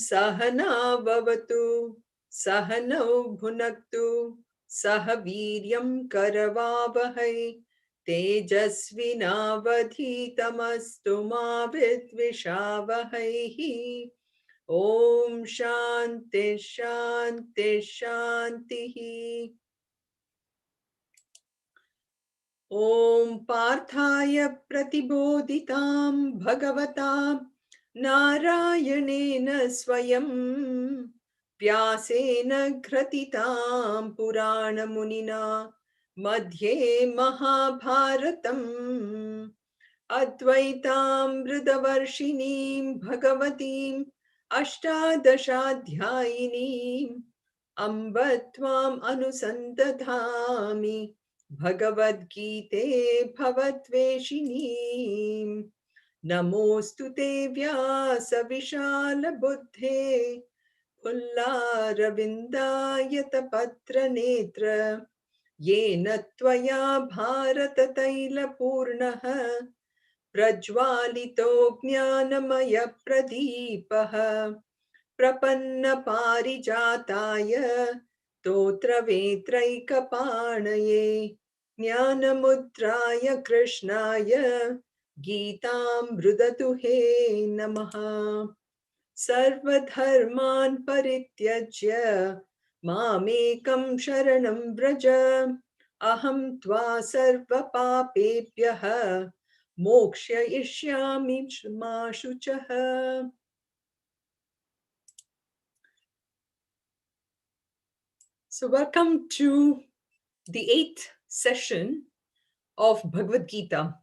Sahana Vavatu Sahanau Bhunaktu Saha Viryam Karavavahai Tejasvinavadhitamastu ma vidvishavahai. Om Shanti Shanti Shanti. Om Parthaya Pratibodhitam Bhagavata Narayanena Swayam Vyasena Gratitam Purana Munina Madhye Mahabharatam Advaitam Vridavarshinim Bhagavatim Ashtadashadhyayinim Ambatvam Anusandadhami Bhagavad Gita Bhavatveshinim Namostu Te Vyasa Vishala Buddhe Pulla Ravindayata Patra Netra Yena Tvaya Bharata Taila Purnaha Prajwalito Jnanamaya Pradipaha Prapanna Parijataya Totra Vetraikapanaye Jnanamudraya Krishnaya Geetam Brudatuhe Namaha Sarvadharman Parityajya Mamekam Sharanam Vraja Aham Tva Sarva Papebhyaha Mokshayishyami Ma Shuchaha. So welcome to the 8th session of Bhagavad Gita.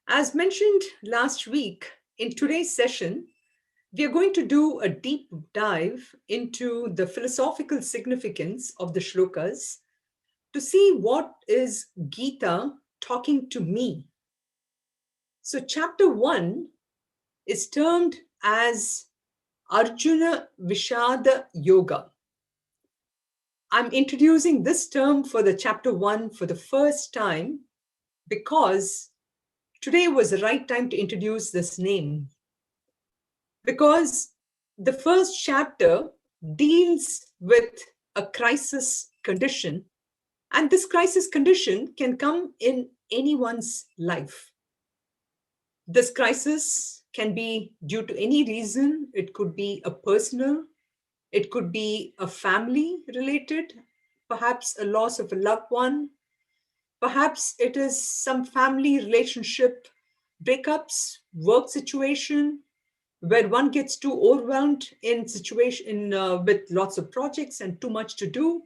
As mentioned last week, in today's session, we are going to do a deep dive into the philosophical significance of the shlokas to see what is Gita talking to me. So chapter 1 is termed as Arjuna Vishada Yoga. I'm introducing this term for the chapter 1 for the first time because today was the right time to introduce this name. Because the first chapter deals with a crisis condition, and this crisis condition can come in anyone's life. This crisis can be due to any reason. It could be a personal, it could be a family related, perhaps a loss of a loved one. Perhaps it is some family relationship breakups, work situation, where one gets too overwhelmed in situation with lots of projects and too much to do.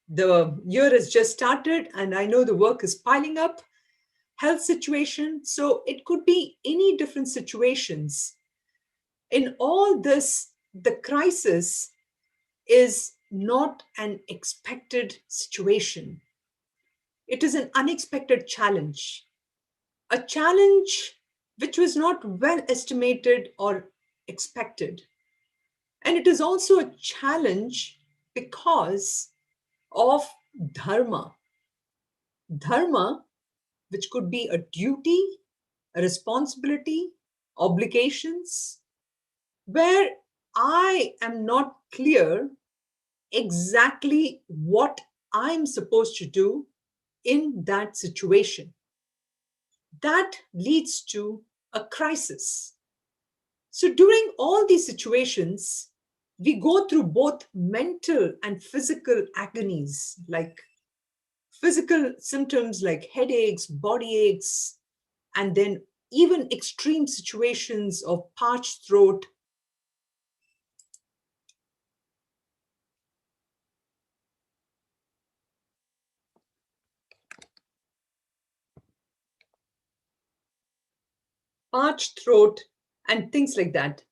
The year has just started and I know the work is piling up. Health situation. So it could be any different situations. In all this, the crisis is not an expected situation. It is an unexpected challenge. A challenge which was not well estimated or expected. And it is also a challenge because of dharma. Dharma, which could be a duty, a responsibility, obligations, where I am not clear exactly what I'm supposed to do in that situation. That leads to a crisis. So during all these situations, we go through both mental and physical agonies, like physical symptoms like headaches, body aches, and then even extreme situations of parched throat. Parched throat and things like that.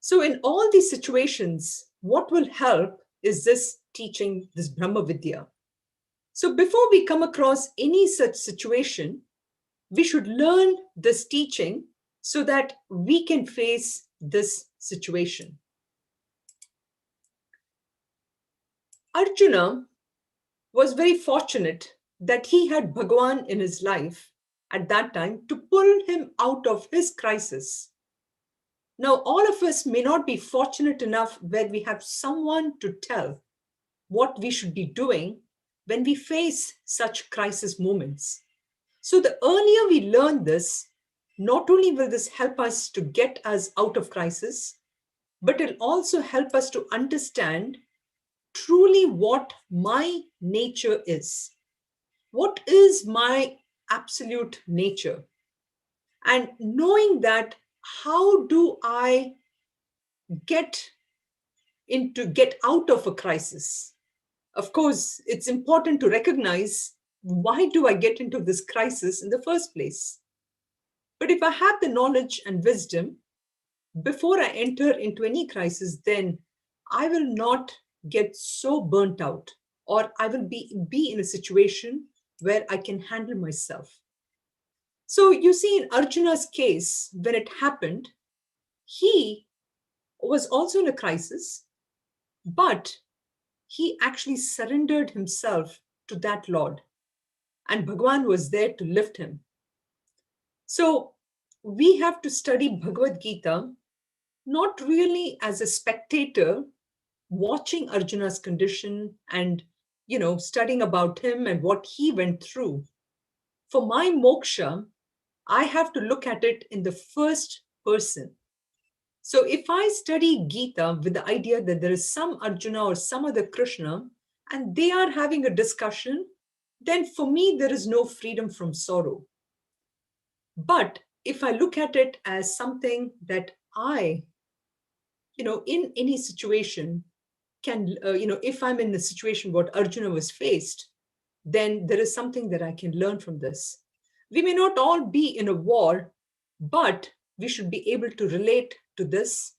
So in all these situations, what will help is this teaching, this Brahma Vidya. So before we come across any such situation, we should learn this teaching so that we can face this situation. Arjuna was very fortunate that he had Bhagavan in his life at that time to pull him out of his crisis. Now, all of us may not be fortunate enough where we have someone to tell what we should be doing when we face such crisis moments. So, the earlier we learn this, not only will this help us to get us out of crisis, but it'll also help us to understand truly what my nature is. What is my absolute nature? And knowing that, how do I get get out of a crisis? Of course, it's important to recognize, why do I get into this crisis in the first place? But if I have the knowledge and wisdom before I enter into any crisis, then I will not get so burnt out, or I will be in a situation where I can handle myself. So you see, in Arjuna's case, when it happened, he was also in a crisis, but he actually surrendered himself to that Lord, and Bhagwan was there to lift him. So we have to study Bhagavad Gita not really as a spectator watching Arjuna's condition and studying about him and what he went through. For my moksha, I have to look at it in the first person. So if I study Gita with the idea that there is some Arjuna or some other Krishna and they are having a discussion, then for me there is no freedom from sorrow. But if I look at it as something that I, in any situation can, if I'm in the situation what Arjuna was faced, then there is something that I can learn from this. We may not all be in a war, but we should be able to relate to this.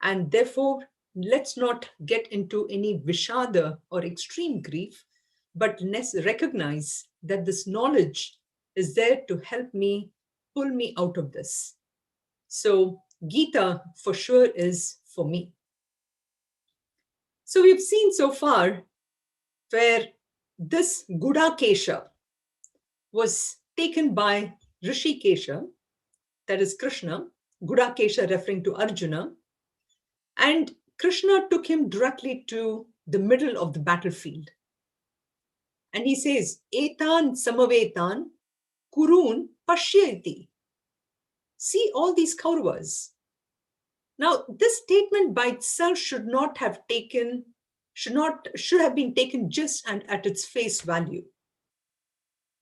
And therefore, let's not get into any vishada or extreme grief, but let's recognize that this knowledge is there to help me, pull me out of this. So Gita for sure is for me. So we've seen so far where this Gudakesha was taken by Rishikesha, that is Krishna, Gudakesha referring to Arjuna, and Krishna took him directly to the middle of the battlefield. And he says, Etan samavetan kurun pashyati. See all these Kauravas. Now, this statement by itself should have been taken just and at its face value.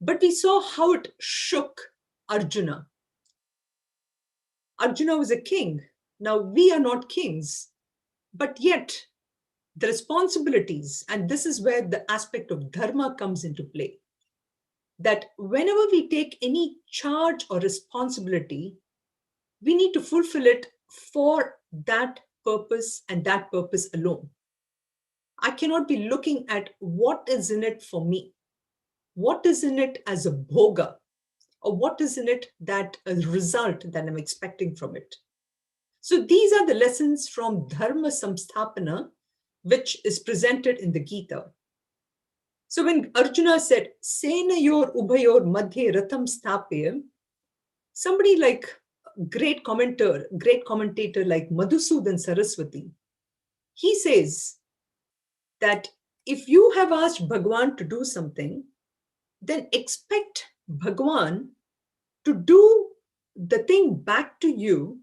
But we saw how it shook Arjuna. Arjuna was a king. Now, we are not kings, but yet the responsibilities, and this is where the aspect of dharma comes into play, that whenever we take any charge or responsibility, we need to fulfill it for that purpose and that purpose alone. I cannot be looking at what is in it for me, what is in it as a bhoga, or what is in it that a result that I'm expecting from it. So these are the lessons from Dharma Samsthapana, which is presented in the Gita. So when Arjuna said, Senayor Ubhayor Madhye Ratham Sthapya, somebody like great commentator like Madhusudan Saraswati, he says that if you have asked Bhagwan to do something, then expect Bhagwan to do the thing back to you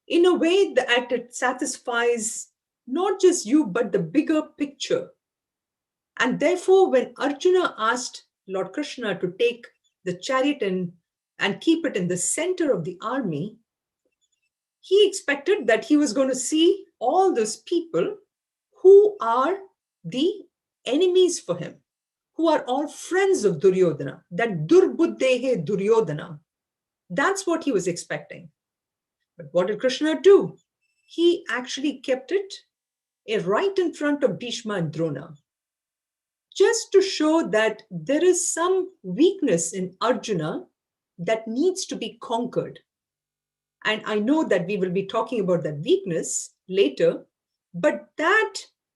in a way that it satisfies not just you, but the bigger picture. And therefore, when Arjuna asked Lord Krishna to take the chariot and keep it in the center of the army, he expected that he was going to see all those people who are the enemies for him, who are all friends of Duryodhana, that Durbuddhehe Duryodhana. That's what he was expecting. But what did Krishna do? He actually kept it right in front of Bhishma and Drona, just to show that there is some weakness in Arjuna that needs to be conquered. And I know that we will be talking about that weakness later, but that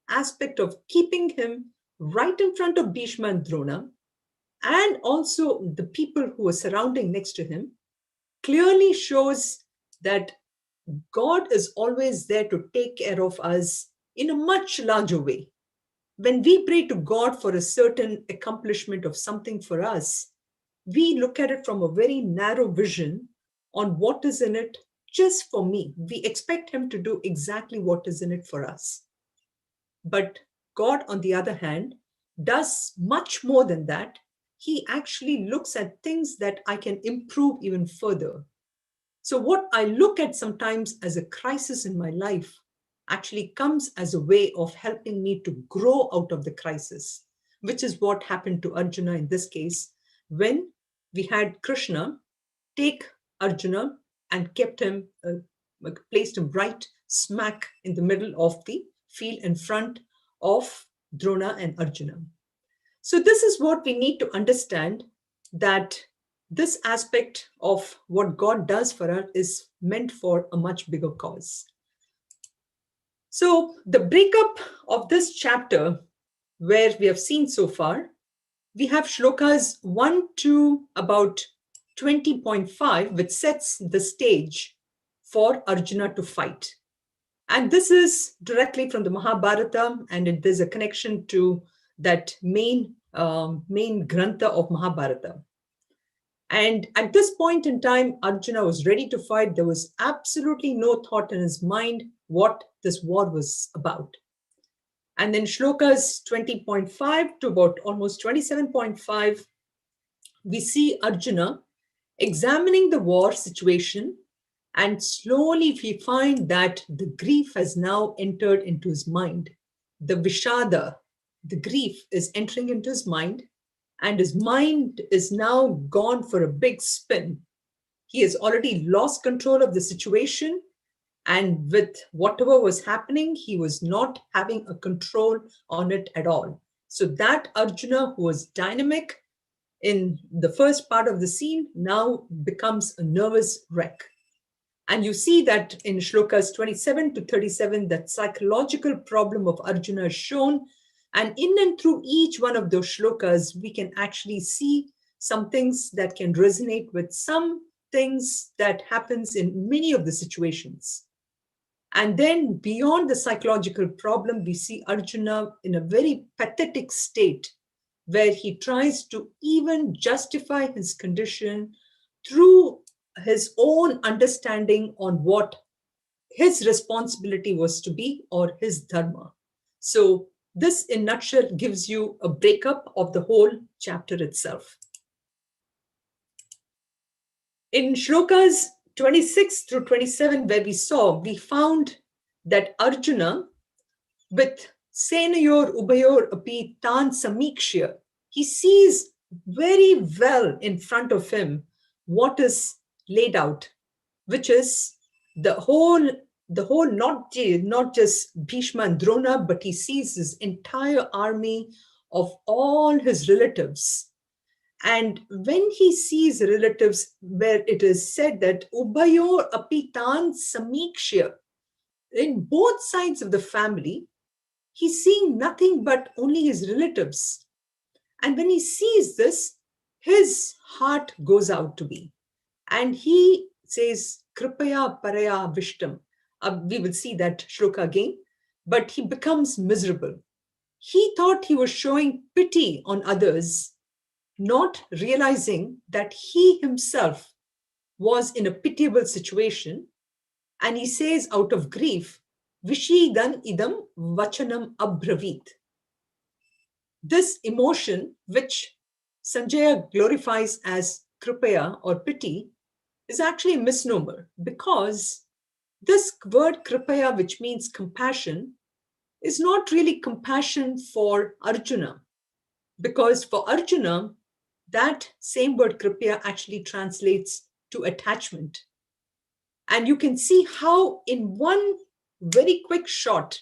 aspect of keeping him right in front of Bhishma and Drona, and also the people who are surrounding next to him, clearly shows that God is always there to take care of us in a much larger way. When we pray to God for a certain accomplishment of something for us, we look at it from a very narrow vision on what is in it just for me. We expect Him to do exactly what is in it for us. But God, on the other hand, does much more than that. He actually looks at things that I can improve even further. So, what I look at sometimes as a crisis in my life actually comes as a way of helping me to grow out of the crisis, which is what happened to Arjuna in this case, when we had Krishna take Arjuna and kept him, placed him right smack in the middle of the field in front of Drona and Arjuna. So, this is what we need to understand, that this aspect of what God does for us is meant for a much bigger cause. So, the breakup of this chapter, where we have seen so far, we have shlokas 1 to about 20.5, which sets the stage for Arjuna to fight. And this is directly from the Mahabharata, and there's a connection to that main grantha of Mahabharata. And at this point in time, Arjuna was ready to fight. There was absolutely no thought in his mind what this war was about. And then shlokas 20.5 to about almost 27.5, we see Arjuna examining the war situation, and slowly we find that the grief has now entered into his mind. The Vishada, the grief, is entering into his mind, and his mind is now gone for a big spin. He has already lost control of the situation, and with whatever was happening, he was not having a control on it at all. So that Arjuna, who was dynamic in the first part of the scene, now becomes a nervous wreck. And you see that in shlokas 27 to 37, that psychological problem of Arjuna is shown. And in and through each one of those shlokas, we can actually see some things that can resonate with some things that happens in many of the situations. And then beyond the psychological problem, we see Arjuna in a very pathetic state, where he tries to even justify his condition through his own understanding on what his responsibility was to be, or his dharma. So this in nutshell gives you a breakup of the whole chapter itself. In shlokas 26 through 27, where we found that Arjuna, with Senayor Ubayor api tan samikshya, he sees very well in front of him what is laid out, which is the whole not just Bhishma and Drona, but he sees his entire army of all his relatives. And when he sees relatives, where it is said that Ubayor apitan samikshya, in both sides of the family, he's seeing nothing but only his relatives. And when he sees this, his heart goes out to me. And he says, Kripaya Paraya Vishtam. We will see that shloka again. But he becomes miserable. He thought he was showing pity on others, not realizing that he himself was in a pitiable situation. And he says out of grief, Vishidan idam vachanam abravit. This emotion, which Sanjaya glorifies as kripaya or pity, is actually a misnomer, because this word kripaya, which means compassion, is not really compassion for Arjuna, because for Arjuna, that same word kripaya actually translates to attachment. And you can see how in one very quick shot,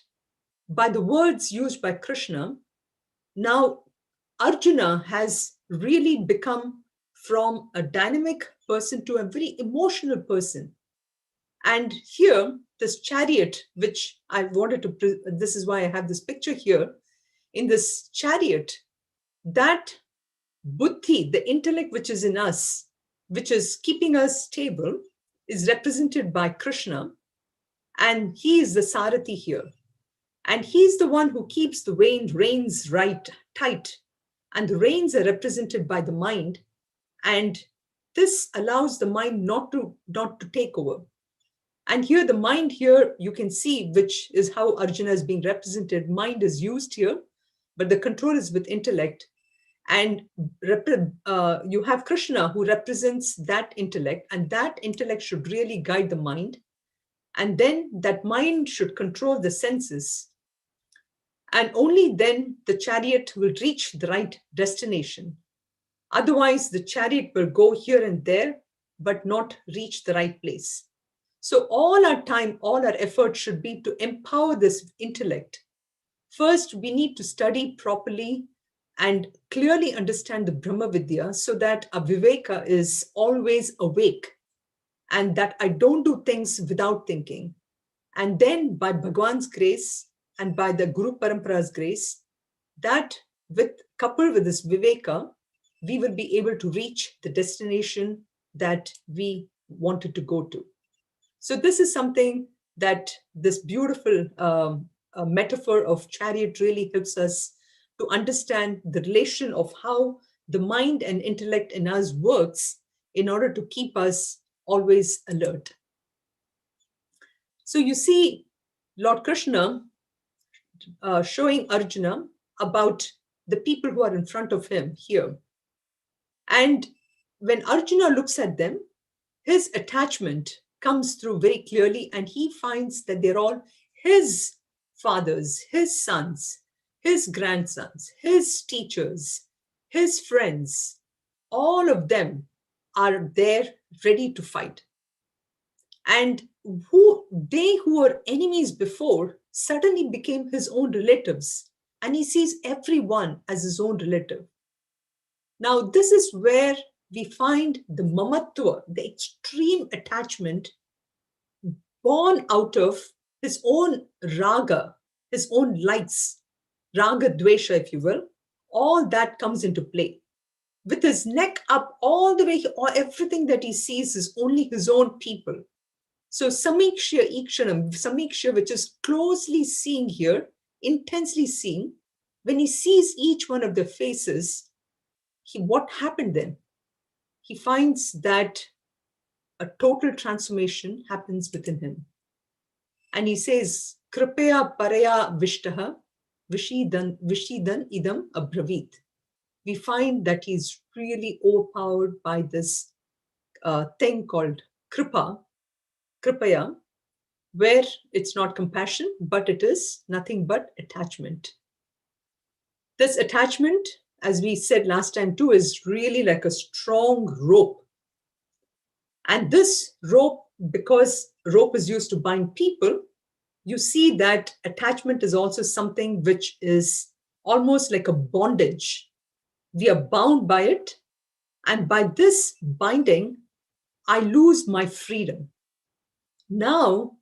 by the words used by Krishna, now Arjuna has really become from a dynamic person to a very emotional person. And here, this chariot, which I wanted to, this is why I have this picture here. In this chariot, that buddhi, the intellect which is in us, which is keeping us stable, is represented by Krishna. And he is the Sarathi here. And he's the one who keeps the reins right, tight. And the reins are represented by the mind. And this allows the mind not to take over. And here, the mind here, you can see, which is how Arjuna is being represented. Mind is used here, but the control is with intellect. And you have Krishna, who represents that intellect, and that intellect should really guide the mind. And then that mind should control the senses. And only then the chariot will reach the right destination. Otherwise, the chariot will go here and there, but not reach the right place. So all our time, all our effort should be to empower this intellect. First, we need to study properly and clearly understand the Brahma Vidya so that our Viveka is always awake and that I don't do things without thinking. And then by Bhagwan's grace and by the Guru Parampara's grace, that coupled with this Viveka, we will be able to reach the destination that we wanted to go to. So this is something that this beautiful metaphor of chariot really helps us to understand the relation of how the mind and intellect in us works in order to keep us always alert. So you see Lord Krishna showing Arjuna about the people who are in front of him here. And when Arjuna looks at them, his attachment comes through very clearly, and he finds that they're all his fathers, his sons, his grandsons, his teachers, his friends. All of them are there ready to fight. And who were enemies before suddenly became his own relatives, and he sees everyone as his own relative. Now, this is where we find the mamatva, the extreme attachment born out of his own raga, his own likes, raga dvesha, if you will. All that comes into play. With his neck up all the way, everything that he sees is only his own people. So samiksha ikshanam, samiksha, which is closely seeing here, intensely seeing, when he sees each one of their faces, what happened then? He finds that a total transformation happens within him. And he says, Kripaya paraya vishtaha, vishidan idam abravit. We find that he's really overpowered by this thing called kripaya, where it's not compassion, but it is nothing but attachment. This attachment, as we said last time too, is really like a strong rope. And this rope, because rope is used to bind people, you see that attachment is also something which is almost like a bondage. We are bound by it. And by this binding, I lose my freedom. Now,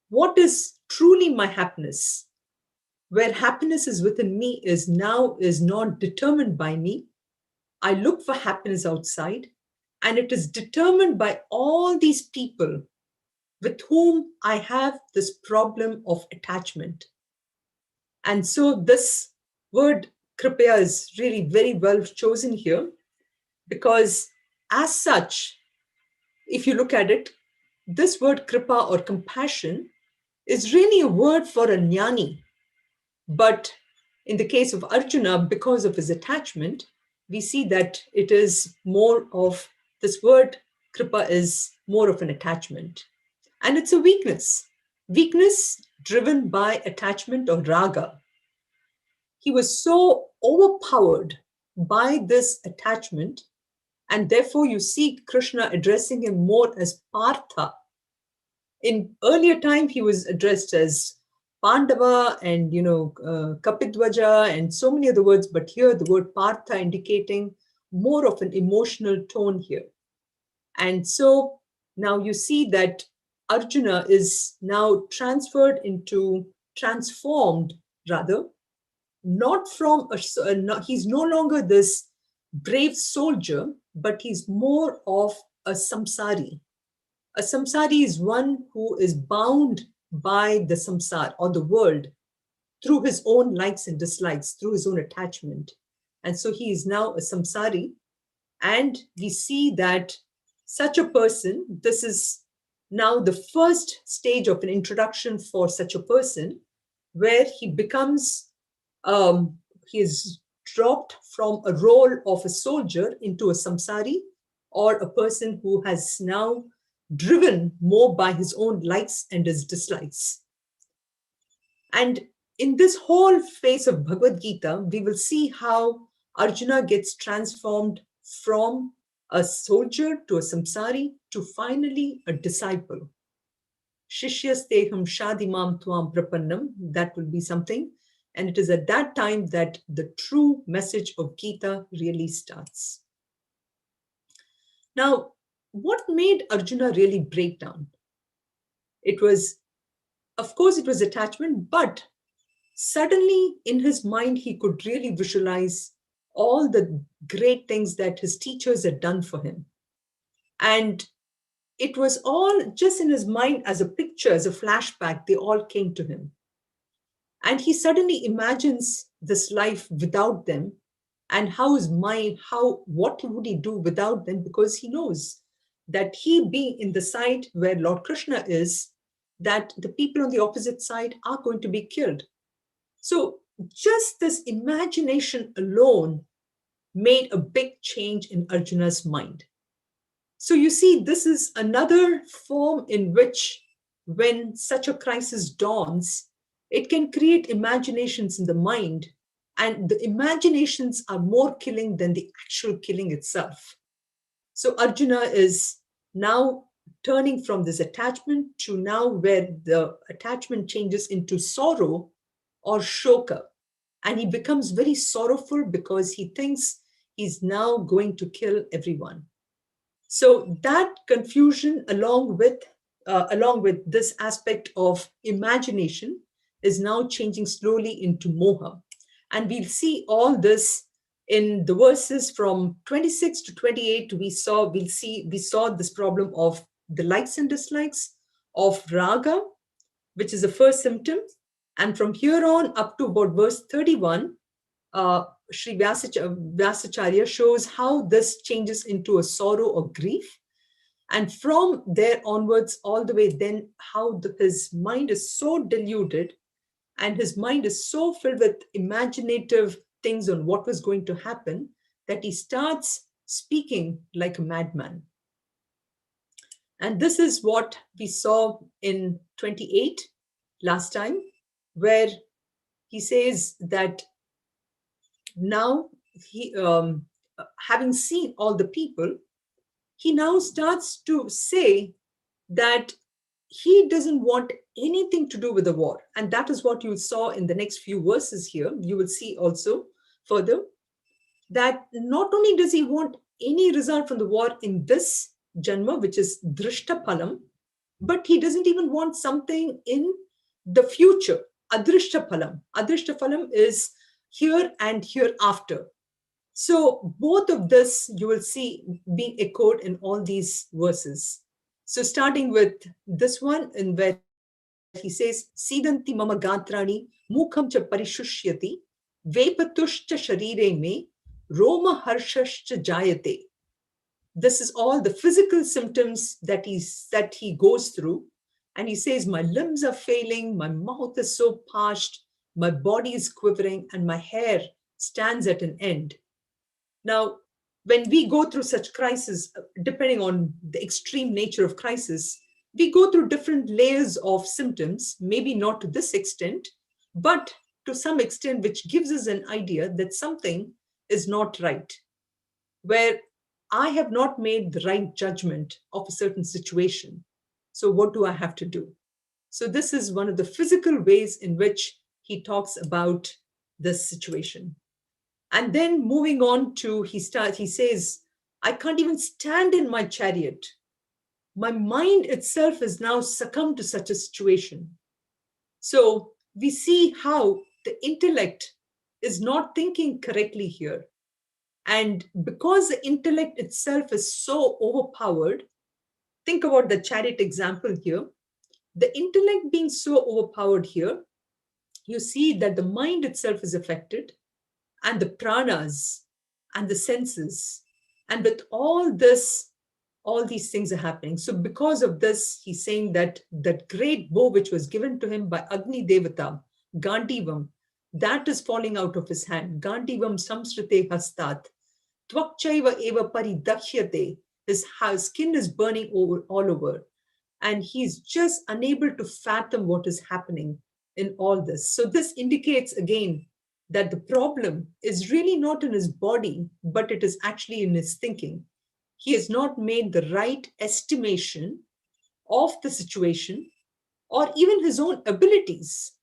what is truly my happiness? Where happiness is within me is not determined by me. I look for happiness outside, and it is determined by all these people with whom I have this problem of attachment. And so this word kripaya is really very well chosen here, because as such, if you look at it, this word kripa or compassion is really a word for a jnani. But in the case of Arjuna, because of his attachment, we see that it is more of, this word kripa is more of an attachment. And it's a weakness driven by attachment or raga. He was so overpowered by this attachment, and therefore you see Krishna addressing him more as Partha. In earlier time, he was addressed as Pandava and, Kapidwaja and so many other words, but here the word Partha indicating more of an emotional tone here. And so now you see that Arjuna is now transformed rather, not from, he's no longer this brave soldier, but he's more of a samsari. A samsari is one who is bound by the samsara or the world through his own likes and dislikes, through his own attachment. And so he is now a samsari. And we see that such a person, this is now the first stage of an introduction for such a person, where he becomes, he is dropped from a role of a soldier into a samsari, or a person who has now driven more by his own likes and his dislikes. And in this whole phase of Bhagavad Gita, we will see how Arjuna gets transformed from a soldier to a samsari to finally a disciple. Shishyasteham shadimam tuam prapannam, that will be something. And it is at that time that the true message of Gita really starts. Now, what made Arjuna really break down? It was, of course, it was attachment, but suddenly in his mind, he could really visualize all the great things that his teachers had done for him. And it was all just in his mind as a picture, as a flashback, they all came to him. And he suddenly imagines this life without them, and how his mind, what would he do without them? Because he knows that he being in the side where Lord Krishna is, that the people on the opposite side are going to be killed. So just this imagination alone made a big change in Arjuna's mind. So you see, this is another form in which, when such a crisis dawns, it can create imaginations in the mind, and the imaginations are more killing than the actual killing itself. So Arjuna is now turning from this attachment to now where the attachment changes into sorrow or shoka. And he becomes very sorrowful because he thinks he's now going to kill everyone. So that confusion, along with this aspect of imagination, is now changing slowly into moha. And we'll see all this in the verses from 26 to 28. We saw this problem of the likes and dislikes, of raga, which is the first symptom. And from here on up to about verse 31, Sri Vyasacharya shows how this changes into a sorrow or grief. And from there onwards, all the way then, how his mind is so deluded and his mind is so filled with imaginative things on what was going to happen that he starts speaking like a madman. And this is what we saw in 28 last time, where he says that now he, having seen all the people, he now starts to say that he doesn't want anything to do with the war. And that is what you saw in the next few verses here. You will see also further that not only does he want any result from the war in this janma, which is drishta phalam, but he doesn't even want something in the future, adrishta phalam. Adrishta phalam is here and hereafter. So both of this you will see being echoed in all these verses. So starting with this one, in where he says, Sidanti mama gatrani mukham cha parishushyati vepatushcha sharire me roma harshashcha jayate. This is all the physical symptoms that he goes through. And he says, my limbs are failing, my mouth is so parched, my body is quivering, and my hair stands at an end. Now, when we go through such crisis, depending on the extreme nature of crisis, we go through different layers of symptoms, maybe not to this extent, but to some extent, which gives us an idea that something is not right, where I have not made the right judgment of a certain situation. So what do I have to do? So this is one of the physical ways in which he talks about this situation. And then moving on to, he says, I can't even stand in my chariot. My mind itself has now succumbed to such a situation. So we see how the intellect is not thinking correctly here. And because the intellect itself is so overpowered, think about the chariot example here. The intellect being so overpowered here, you see that the mind itself is affected, and the pranas and the senses. And with all this, all these things are happening. So because of this, he's saying that that great bow which was given to him by Agni Devata, Gandivam, that is falling out of his hand. Gandivam samsrite hastat. Tvakchaiva eva paridakhyate. His skin is burning all over. And he's just unable to fathom what is happening in all this. So this indicates again that the problem is really not in his body, but it is actually in his thinking. He has not made the right estimation of the situation or even his own abilities.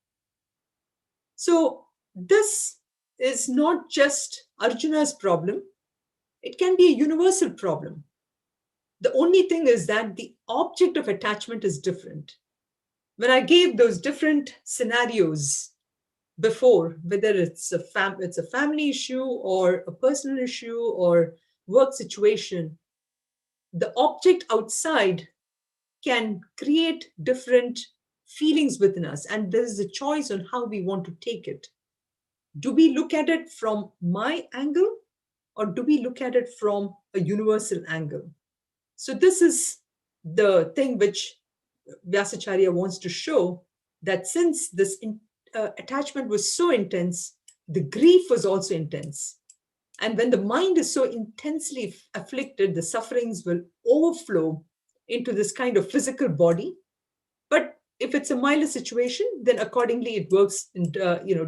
So this is not just Arjuna's problem. It can be a universal problem. The only thing is that the object of attachment is different. When I gave those different scenarios before, whether it's a family issue or a personal issue or work situation, the object outside can create different feelings within us, and there is a choice on how we want to take it. Do we look at it from my angle, or do we look at it from a universal angle? So this is the thing which Vyasacharya wants to show, that since this attachment was so intense, the grief was also intense. And when the mind is so intensely afflicted, the sufferings will overflow into this kind of physical body. But if it's a milder situation, then accordingly it works in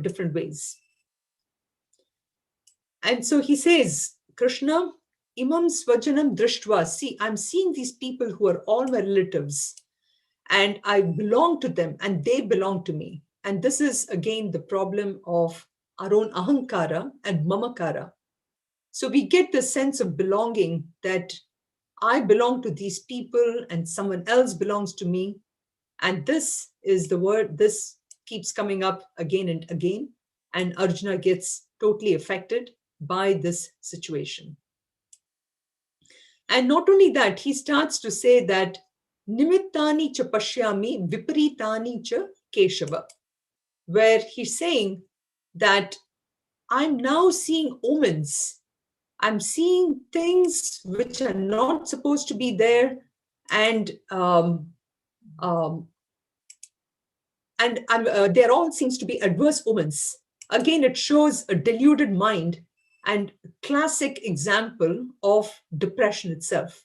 different ways. And so he says, Krishna, imam svajanam drishtva. See, I'm seeing these people who are all my relatives, and I belong to them, and they belong to me. And this is again the problem of our own ahankara and mamakara. So we get the sense of belonging, that I belong to these people and someone else belongs to me. And this is the word, this keeps coming up again and again. And Arjuna gets totally affected by this situation. And not only that, he starts to say that nimittani cha pashyami viparitani cha keshava, where he's saying that I'm now seeing omens. I'm seeing things which are not supposed to be there, and there all seems to be adverse omens. Again, it shows a deluded mind, and classic example of depression itself.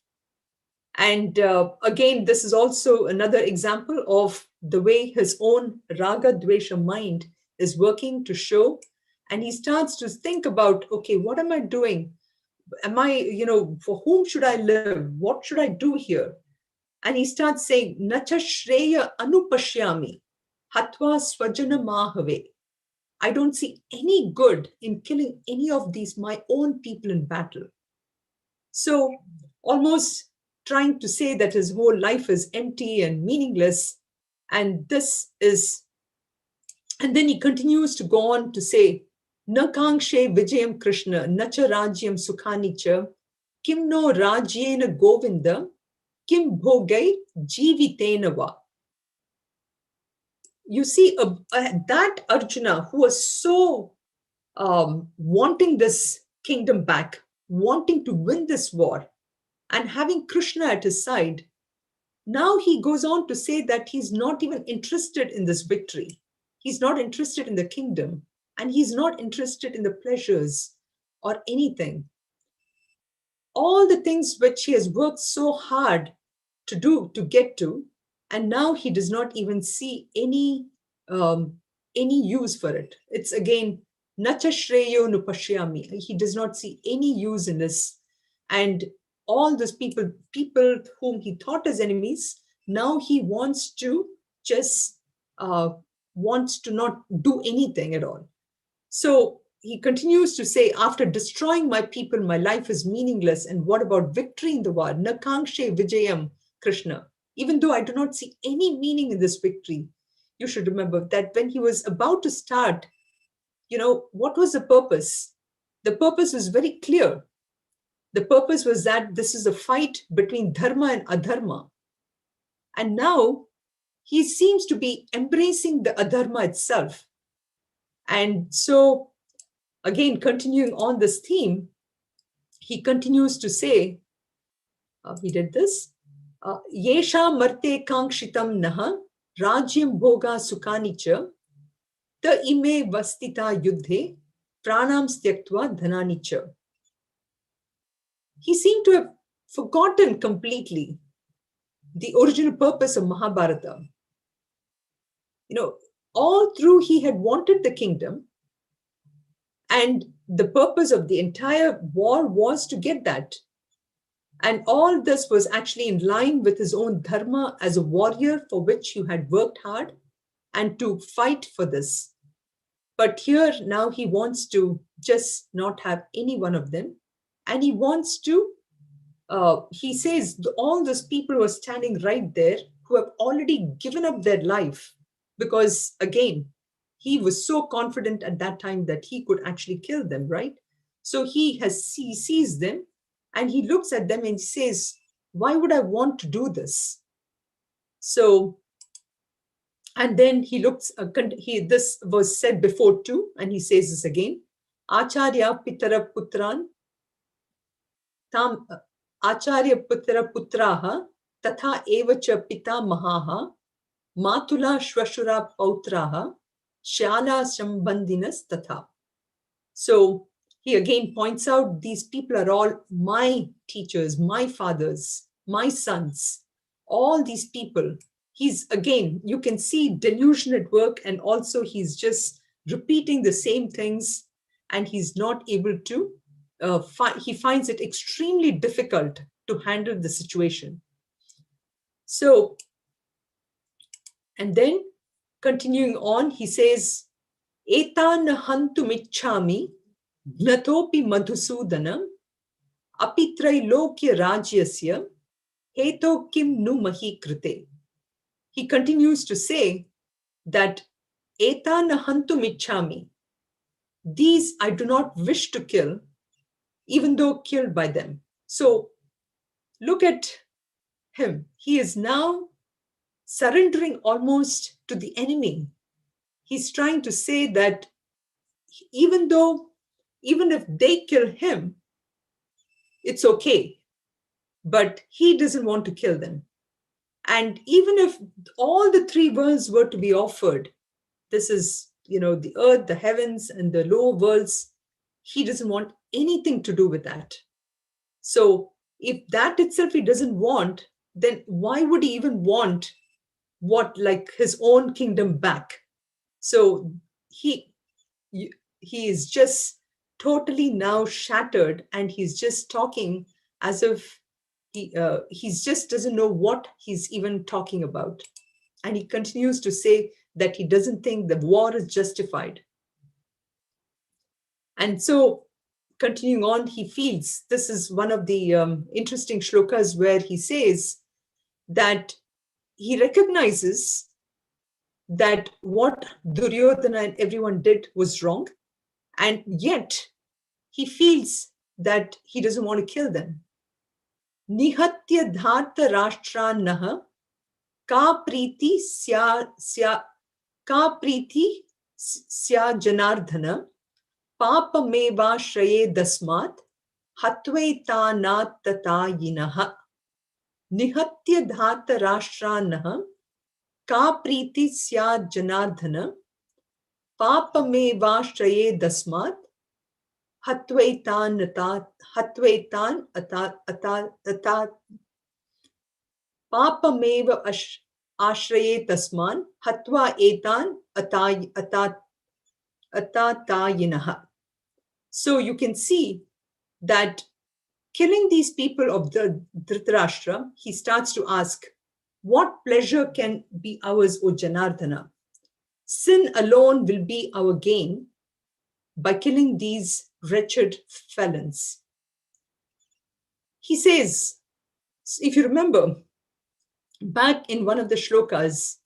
And again, this is also another example of the way his own raga dvesha mind is working to show. And he starts to think about, okay, what am I doing? Am I, for whom should I live? What should I do here? And he starts saying, Nacha Shreya Anupashyami Hatva Swajana Mahave. I don't see any good in killing any of these, my own people in battle. So almost trying to say that his whole life is empty and meaningless. And this is, and then he continues to go on to say, Na kangshe vijayam Krishna, nacha rajyam sukhani cha, kim no rajyena govinda, kim bhogai jivitena va. You see, that Arjuna, who was so wanting this kingdom back, wanting to win this war, and having Krishna at his side, now he goes on to say that he's not even interested in this victory. He's not interested in the kingdom, and he's not interested in the pleasures or anything. All the things which he has worked so hard to do, to get to, and now he does not even see any use for it. It's again, nacha shreyo nupashyami. He does not see any use in this. And all those people whom he thought as enemies, now he wants to just wants to not do anything at all. So he continues to say, after destroying my people, my life is meaningless. And what about victory in the war? Na kangshe vijayam Krishna. Even though I do not see any meaning in this victory, you should remember that when he was about to start, what was the purpose? The purpose was very clear. The purpose was that this is a fight between dharma and adharma. And now he seems to be embracing the adharma itself. And so, again, continuing on this theme, he continues to say, he did this, Yesha marte kankshitam naha rajyam bhoga sukani cha ta ime vastita yuddhe pranam styaktva dhanani cha. He seemed to have forgotten completely the original purpose of Mahabharata. All through he had wanted the kingdom, and the purpose of the entire war was to get that. And all this was actually in line with his own dharma as a warrior for which you had worked hard and to fight for this. But here now he wants to just not have any one of them. And he wants to, he says, all those people who are standing right there who have already given up their life, because again, he was so confident at that time that he could actually kill them, right? So he sees them and he looks at them and says, why would I want to do this? So, and then he looks, this was said before too, and he says this again, Acharya Pitara Putran, Tam Acharya Putra Putraha, Tatha Evacha Pita Mahaha, Matula Shvashura Pautraha, Shala Shambandinas Tatha. So he again points out these people are all my teachers, my fathers, my sons, all these people. He's again, you can see delusion at work, and also he's just repeating the same things and he's not able to, he finds it extremely difficult to handle the situation. So, and then continuing on, he says, Etan hantu michchami gnatopi madhusudanam apitrailokya rajyasya heto kim nu mahi krite. He continues to say that Etan hantu michchami, these I do not wish to kill, even though killed by them. So look at him. He is now surrendering almost to the enemy. He's trying to say that even if they kill him, it's okay, but he doesn't want to kill them. And even if all the three worlds were to be offered, this is, the earth, the heavens, and the lower worlds, he doesn't want anything to do with that. So if that itself he doesn't want, then why would he even want like his own kingdom back? So he is just totally now shattered, and he's just talking as if he's just doesn't know what he's even talking about. And he continues to say that he doesn't think the war is justified. And so continuing on, he feels, this is one of the interesting shlokas where he says that he recognizes that what Duryodhana and everyone did was wrong, and yet he feels that he doesn't want to kill them. Nihatya dharta rashtranaha ka priti sya janardhana papameva shraye dasmat hatvetanat tatayinaha. Nihatya dharta rashtranaha ka priti sya janardhana papameva shraye dasmat Hatvaitan papameva ashraye tasman hatva etan atatayinaha. So you can see that killing these people of the Dhritarashtra, he starts to ask, what pleasure can be ours, O Janardhana? Sin alone will be our gain by killing these wretched felons. He says, if you remember, back in one of the shlokas,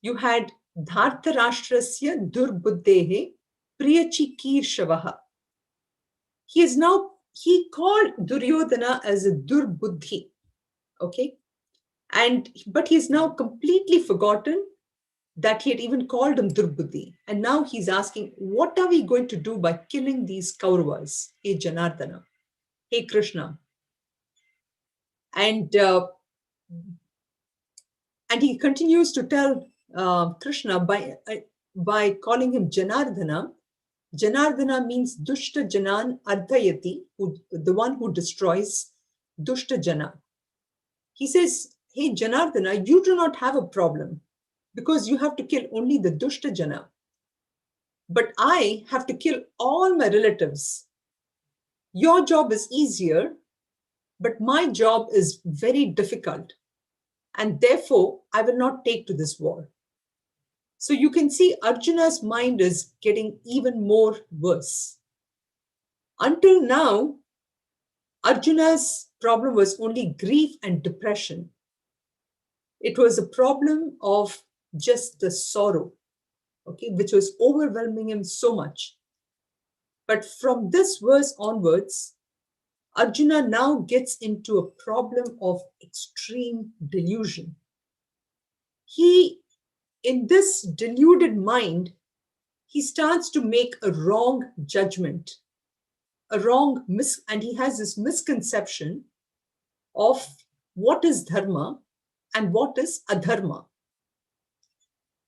you had Dhartarashtrasya Durbuddhehe Priyachikir Shavaha. He called Duryodhana as a Durbuddhi. Okay? But he's now completely forgotten that he had even called him Durbuddhi. And now he's asking, what are we going to do by killing these Kauravas? Hey Janardana, hey Krishna. And he continues to tell Krishna by calling him Janardana. Janardana means Dushta Janan Ardhayati, the one who destroys Dushta Jana. He says, hey Janardana, you do not have a problem because you have to kill only the Dushta Jana. But I have to kill all my relatives. Your job is easier, but my job is very difficult. And therefore, I will not take to this war. So you can see Arjuna's mind is getting even more worse. Until now, Arjuna's problem was only grief and depression. It was a problem of just the sorrow, okay, which was overwhelming him so much. But from this verse onwards, Arjuna now gets into a problem of extreme delusion. In this deluded mind, he starts to make a wrong judgment, and he has this misconception of what is dharma and what is adharma.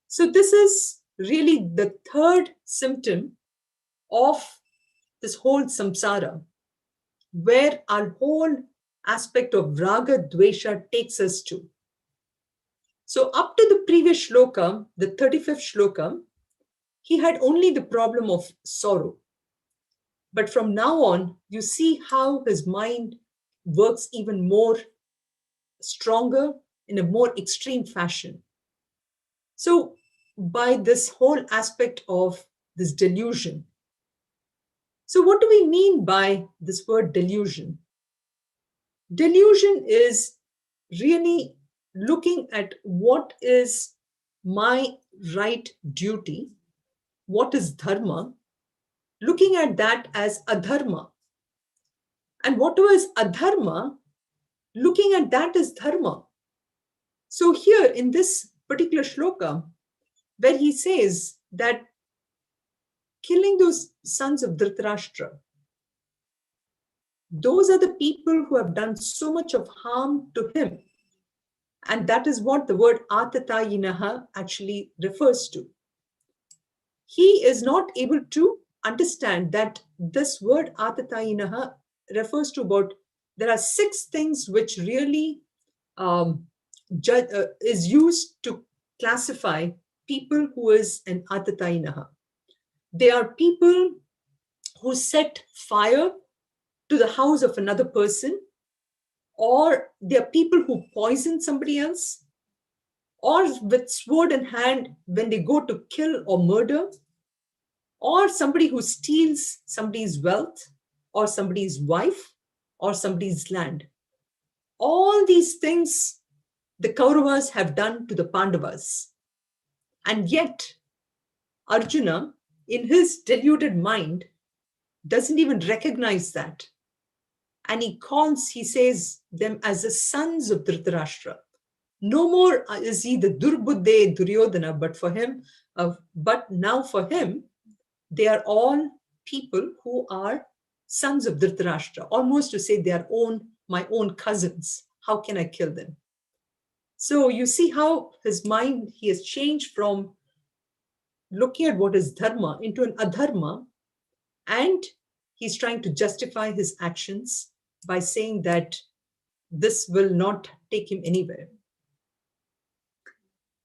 So this is really the third symptom of this whole samsara, where our whole aspect of raga dvesha takes us to. So up to the previous shloka, the 35th shloka, he had only the problem of sorrow. But from now on, you see how his mind works even more stronger in a more extreme fashion. So by this whole aspect of this delusion. So what do we mean by this word delusion? Delusion is really looking at what is my right duty, what is dharma, looking at that as adharma. And whatever is adharma, looking at that as dharma. So here in this particular shloka, where he says that killing those sons of Dhritarashtra, those are the people who have done so much of harm to him. And that is what the word atatayinaha actually refers to. He is not able to understand that this word atatayinaha refers to about, there are 6 things which really is used to classify people who is an atatayinaha. They are people who set fire to the house of another person, or they are people who poison somebody else, or with sword in hand when they go to kill or murder, or somebody who steals somebody's wealth, or somebody's wife, or somebody's land. All these things the Kauravas have done to the Pandavas. And yet, Arjuna, in his deluded mind, doesn't even recognize that. And he says them as the sons of Dhritarashtra. No more is he the Durbuddhe Duryodhana, but now for him, they are all people who are sons of Dhritarashtra, almost to say they are my own cousins. How can I kill them? So you see how his mind, he has changed from looking at what is dharma into an adharma, and he's trying to justify his actions by saying that this will not take him anywhere.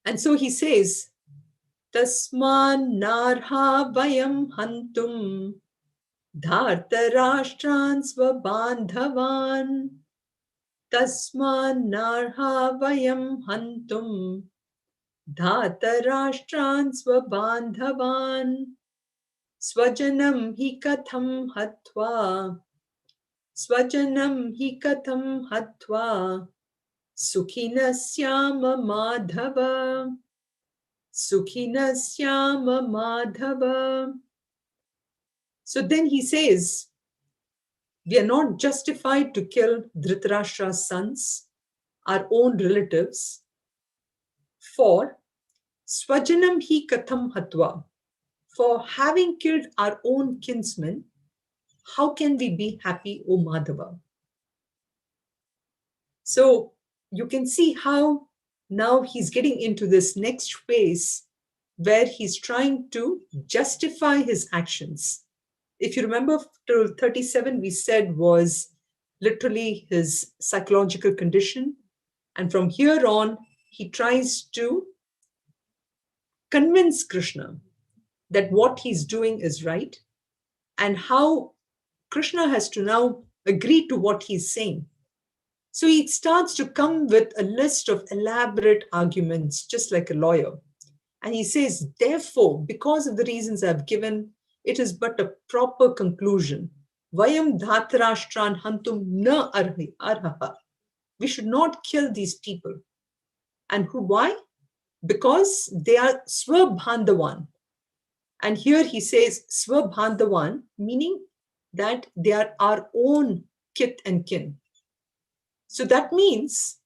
And so he says, Tasman narha vayam hantum dhartarashtran svabandhavan. Tasman narha vayam hantum dhartarashtran svabandhavan. Swajanam hi katham hatva. Swajanam hi katham hatva. Sukhinasyama madhava. Sukhinasyama madhava. So then he says, we are not justified to kill Dhritarashtra's sons our own relatives, for swajanam hi katham hatva, for having killed our own kinsmen, how can we be happy, O Madhava? So you can see how now he's getting into this next phase where he's trying to justify his actions. If you remember, till 37, we said was literally his psychological condition. And from here on, he tries to convince Krishna that what he's doing is right, and how Krishna has to now agree to what he's saying. So he starts to come with a list of elaborate arguments, just like a lawyer. And he says, therefore, because of the reasons I've given, it is but a proper conclusion. Vayam dhatarashtran hantum na arhaha. We should not kill these people. And why? Because they are swabhandavan. And here he says swabhandavan, meaning that they are our own kith and kin. So that means,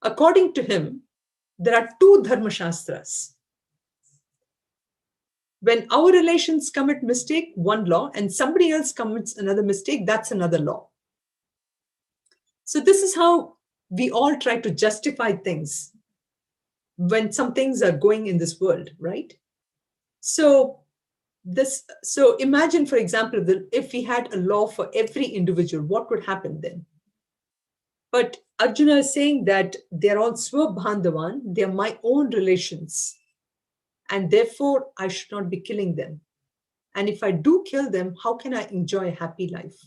according to him, there are two dharma shastras. When our relations commit mistake, one law, and somebody else commits another mistake, that's another law. So this is how we all try to justify things when some things are going in this world, right? So imagine, for example, if we had a law for every individual, what would happen then? But Arjuna is saying that they're all swabhandavan, they're my own relations. And therefore, I should not be killing them. And if I do kill them, how can I enjoy a happy life?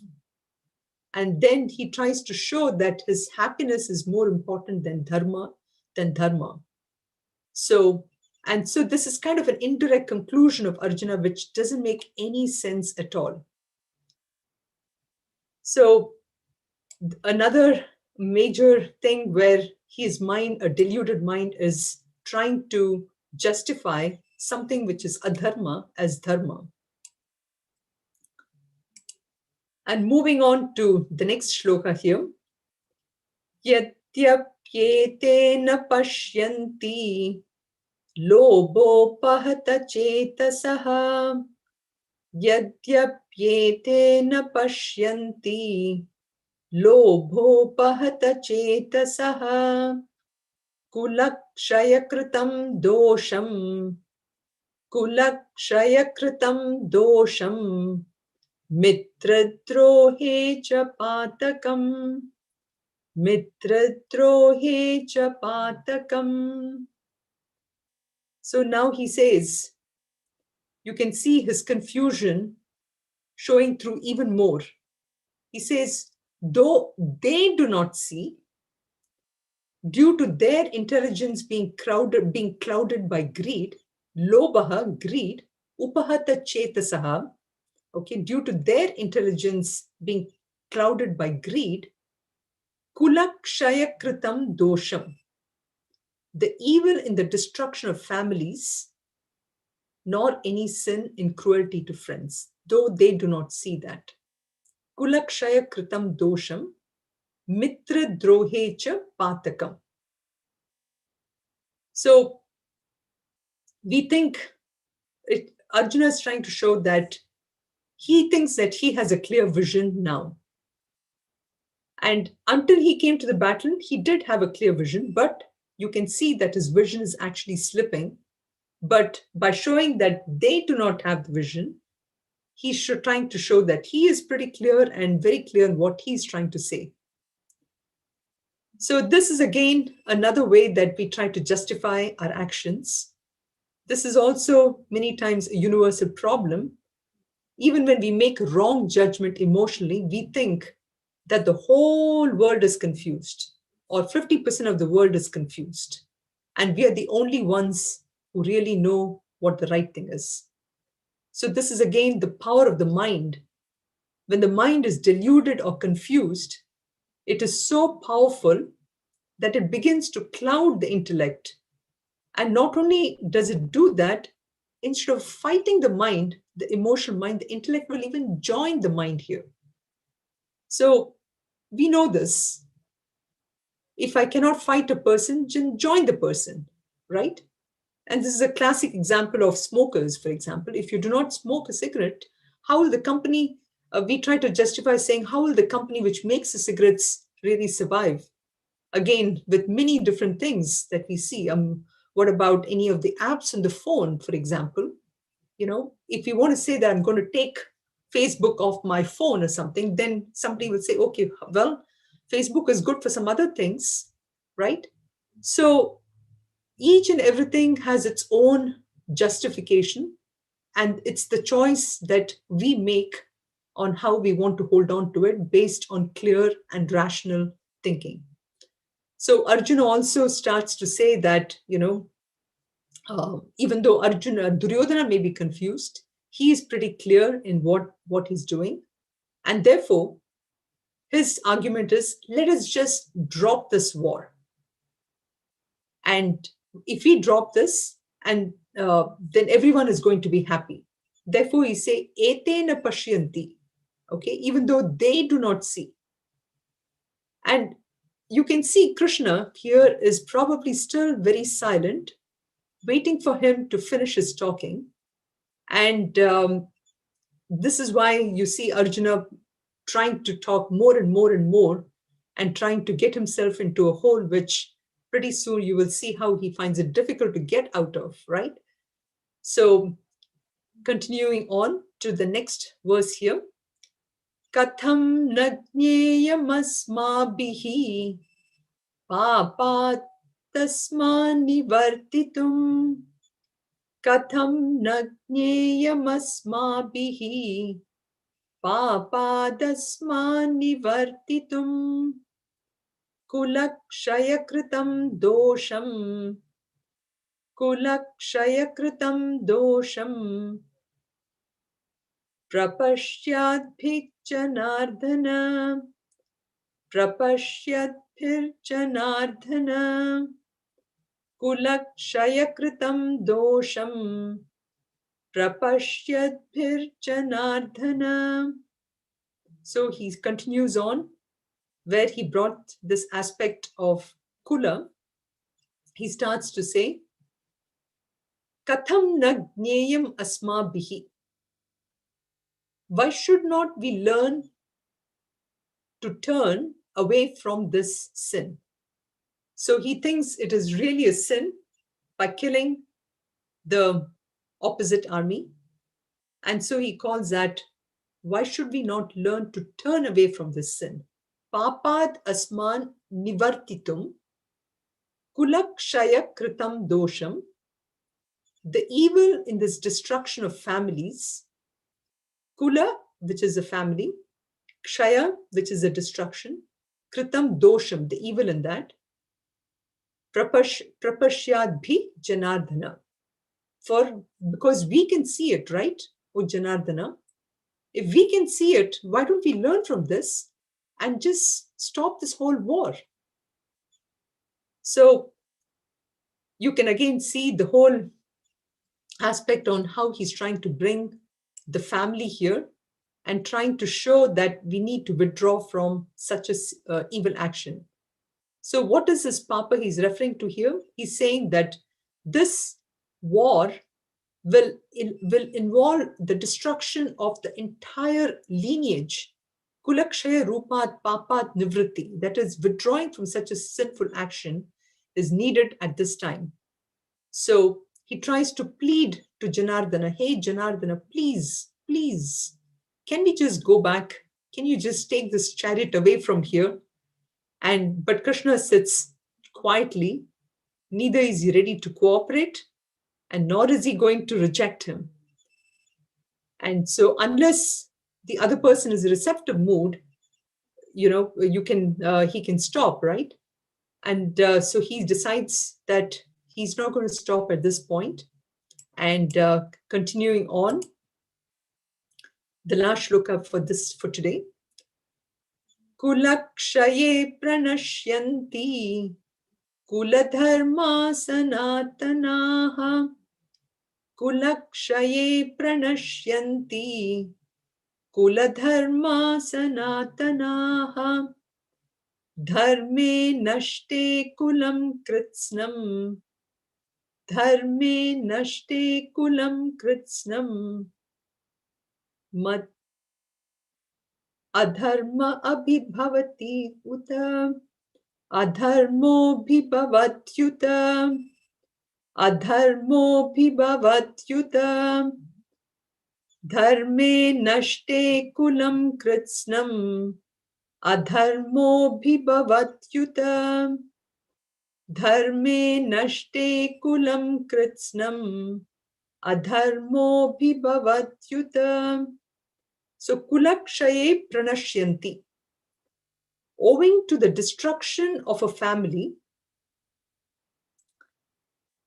And then he tries to show that his happiness is more important than dharma. So this is kind of an indirect conclusion of Arjuna, which doesn't make any sense at all. So another major thing where his mind, a deluded mind, is trying to justify something which is adharma as dharma. And moving on to the next shloka here. Yadyapyete na pashyanti lobopahata chetasaha. Yadyapyete na pashyanti lobopahata chetasaha. Kulakshayakritam dosham. Kulakshayakritam dosham. Mitradrohe cha patakam. Mitradrohe cha patakam. So now he says, you can see his confusion showing through even more. He says, though they do not see, due to their intelligence being clouded by greed, lobaha, greed, upahata chetasaha, okay, due to their intelligence being clouded by greed, kulakshayakritam dosham, the evil in the destruction of families, nor any sin in cruelty to friends, though they do not see that. Kulakshayakritam dosham, mitra drohe cha patakam. So we think Arjuna is trying to show that he thinks that he has a clear vision now. And until he came to the battle, he did have a clear vision, but you can see that his vision is actually slipping. But by showing that they do not have the vision, he's trying to show that he is pretty clear and very clear in what he's trying to say. So this is again another way that we try to justify our actions. This is also many times a universal problem. Even when we make wrong judgment emotionally, we think that the whole world is confused, or 50% of the world is confused. And we are the only ones who really know what the right thing is. So this is again the power of the mind. When the mind is deluded or confused, it is so powerful that it begins to cloud the intellect. And not only does it do that, instead of fighting the mind, the emotional mind, the intellect will even join the mind here. So we know this. if I cannot fight a person, join the person, right? And this is a classic example of smokers, for example. If you do not smoke a cigarette, how will the company, we try to justify saying, how will the company which makes the cigarettes really survive? Again, with many different things that we see. What about any of the apps on the phone, for example? If you want to say that I'm going to take Facebook off my phone or something, then somebody will say, okay, well, Facebook is good for some other things, right? So each and everything has its own justification, and it's the choice that we make on how we want to hold on to it based on clear and rational thinking. So Arjuna also starts to say that, even though Duryodhana may be confused, he is pretty clear in what he's doing. And therefore, his argument is, let us just drop this war. And if we drop this, and then everyone is going to be happy. Therefore, he say, etena pashyanti, okay, even though they do not see. And you can see Krishna here is probably still very silent, waiting for him to finish his talking. And this is why you see Arjuna trying to talk more and more and more, and trying to get himself into a hole which pretty soon you will see how he finds it difficult to get out of, right? So continuing on to the next verse here. Katham najneyam asmabhihi papat tasmani vartitum. Katham najneyam asmabhihi papadasmani vartitum. Kulakshayakritam dosham. Kulakshayakritam dosham. Prapashyadbhijanardhana. Prapashyadbhijanardhana. Kulakshayakritam dosham. Prapashyadbhijanardhana. So he continues on, where he brought this aspect of Kula. He starts to say, Katham na jneyam asmabhihi. Why should not we learn to turn away from this sin? So he thinks it is really a sin by killing the opposite army. And so he calls that, why should we not learn to turn away from this sin? Papat asman nivartitum. Kulakshaya kritam dosham. The evil in this destruction of families. Kula, which is a family. Kshaya, which is a destruction. Kritam dosham, the evil in that. Prapashyadbhi janardhana. Because we can see it, right? O Janardhana. If we can see it, why don't we learn from this and just stop this whole war? So you can again see the whole aspect on how he's trying to bring the family here and trying to show that we need to withdraw from such a evil action. So what is this Papa he's referring to here? He's saying that this war will involve the destruction of the entire lineage. Kulakshaya rupat papat nivritti, that is, withdrawing from such a sinful action is needed at this time. So he tries to plead to Janardhana, hey Janardhana, please, please, can we just go back? Can you just take this chariot away from here? But Krishna sits quietly, neither is he ready to cooperate, and nor is he going to reject him. And so unless the other person is a receptive mood, he can stop, right? And so he decides that he's not going to stop at this point. And continuing on, the last shloka for today. Kulakshaye pranashyanti kuladharma sanatanaha. Kulakshaye pranashyanti kuladharma sanatanaha. Dharme nashte kulam kritsnam. Dharme nashte kulam kritsnam. Mat adharma abhibhavati uta. Adharmo bhibhavatyuta. Adharmo bhibhavatyuta. Dharme nashte kulam kritsnam. Adharmo bhibhavatyuta. Dharme nashte kulam kritsnam. Adharmo bhibhavatyuta. So kulakshaye pranashyanti. Owing to the destruction of a family,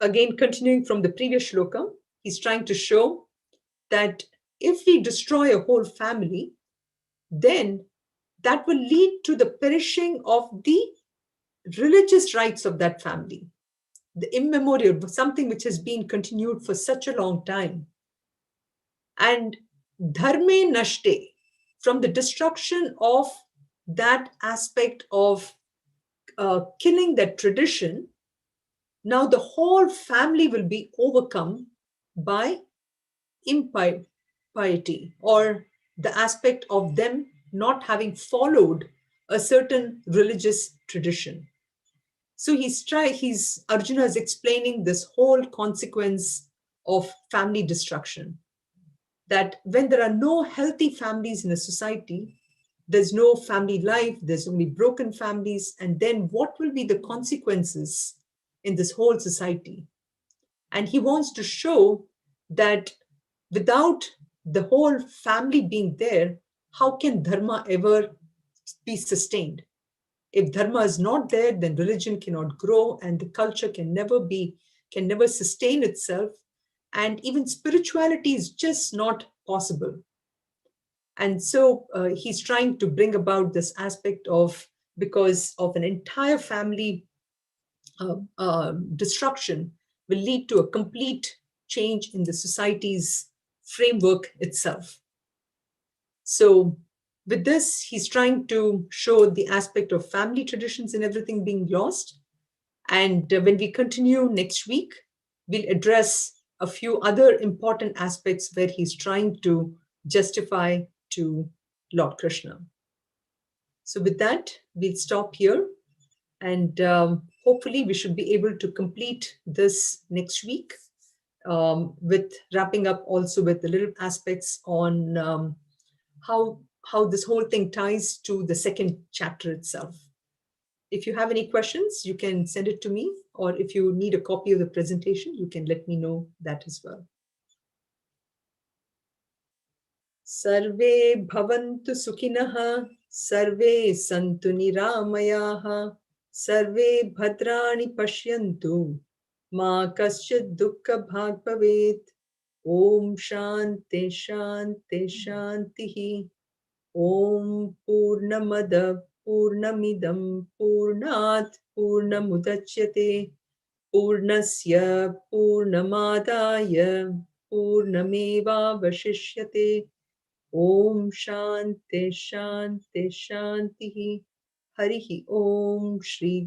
again continuing from the previous shloka, he's trying to show that if we destroy a whole family, then that will lead to the perishing of the religious rights of that family, the immemorial, something which has been continued for such a long time. And dharme nashte, from the destruction of that aspect of killing that tradition, now the whole family will be overcome by impiety, or the aspect of them not having followed a certain religious tradition. So Arjuna is explaining this whole consequence of family destruction. That when there are no healthy families in a society, there's no family life, there's only broken families, and then what will be the consequences in this whole society? And he wants to show that without the whole family being there, how can dharma ever be sustained? If dharma is not there, then religion cannot grow and the culture can never sustain itself. And even spirituality is just not possible. And so he's trying to bring about this aspect of, because of an entire family destruction will lead to a complete change in the society's framework itself. So with this, he's trying to show the aspect of family traditions and everything being lost. And when we continue next week, we'll address a few other important aspects where he's trying to justify to Lord Krishna. So with that, we'll stop here. And hopefully we should be able to complete this next week, with wrapping up also with the little aspects on how this whole thing ties to the second chapter itself. If you have any questions, you can send it to me, or if you need a copy of the presentation, you can let me know that as well. Sarve bhavantu sukhinah, sarve santu niramayaha, sarve bhadrani pashyantu, ma kaschid dukkha bhag bhavet. Om shanti shanti shantihi. Om Purnamada Purnamidam Purnat Purnamudachyate Purnasya Purnamadaya Purnameva Vashishyate. Om Shanti Shanti Shantihi. Harihi Om Shri